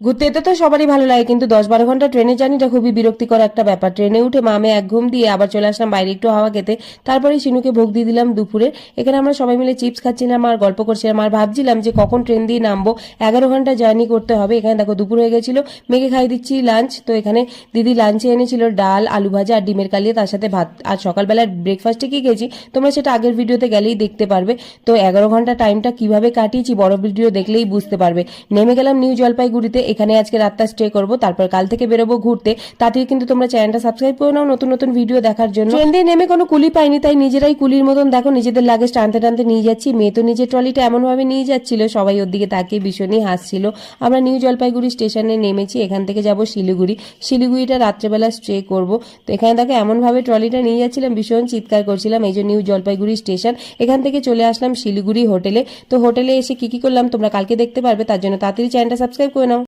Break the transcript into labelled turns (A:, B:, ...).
A: ঘুরতে যেতে তো সবারই ভালো লাগে, কিন্তু 10-12 ঘন্টা ট্রেনের জার্নিটা খুবই বিরক্তিকর একটা ব্যাপার। ট্রেনে উঠে মামে এক ঘুম দিয়ে আবার চলে আসলাম বাইরে একটু হাওয়া খেতে। তারপরে শিনুকে ভোগ দিয়ে দিলাম দুপুরে। এখানে আমরা সবাই মিলে চিপস খাচ্ছিলাম আর গল্প করছিলাম আর ভাবছিলাম যে কখন ট্রেন দিয়ে নামবো। 11 ঘন্টা জার্নি করতে হবে। এখানে দেখো দুপুর হয়ে গেছিল, মেয়েকে খাইয়ে দিচ্ছি লাঞ্চ। তো এখানে দিদি লাঞ্চে এনেছিল ডাল, আলু ভাজা আর ডিমের কালিয়া, তার সাথে ভাত। আর সকালবেলার ব্রেকফাস্টে কি খেয়েছি তোমরা সেটা আগের ভিডিওতে গেলেই দেখতে পারবে। তো 11 ঘন্টা টাইমটা কিভাবে কাটিয়েছি বড় ভিডিও দেখলেই বুঝতে পারবে। নেমে গেলাম নিউ জলপাইগুড়িতে। এখানে আজকে রাতটা স্টে করবো, তারপর কাল থেকে বেরোবো ঘুরতে। তাতেই কিন্তু তোমরা চ্যানেলটা সাবস্ক্রাইব করে নাও নতুন নতুন ভিডিও দেখার জন্য। ট্রেন দিয়ে নেমে কোনো কুলি পাইনি, তাই নিজেরাই কুলির মতন দেখো নিজেদের লাগেজ টানতে টানতে নিয়ে যাচ্ছি। মেয়ে তো নিজের ট্রলিটা এমন ভাবে নিয়ে যাচ্ছিল, সবাই ওর দিকে তাকিয়ে ভীষণই হাসছিল। আমরা নিউ জলপাইগুড়ি স্টেশনে নেমেছি। এখান থেকে যাব শিলিগুড়ি। শিলিগুড়িটা রাত্রেবেলা স্টে করব। তো এখানে দেখো এমন ভাবে ট্রলিটা নিয়ে যাচ্ছিলাম, ভীষণ চিৎকার করছিলাম। এই যে নিউ জলপাইগুড়ি স্টেশন, এখান থেকে চলে আসলাম শিলিগুড়ি হোটেলে। তো হোটেলে এসে কি কি করলাম তোমরা কালকে দেখতে পারবে, তার জন্য তাড়াতাড়ি চ্যানেলটা সাবস্ক্রাইব করে নাও।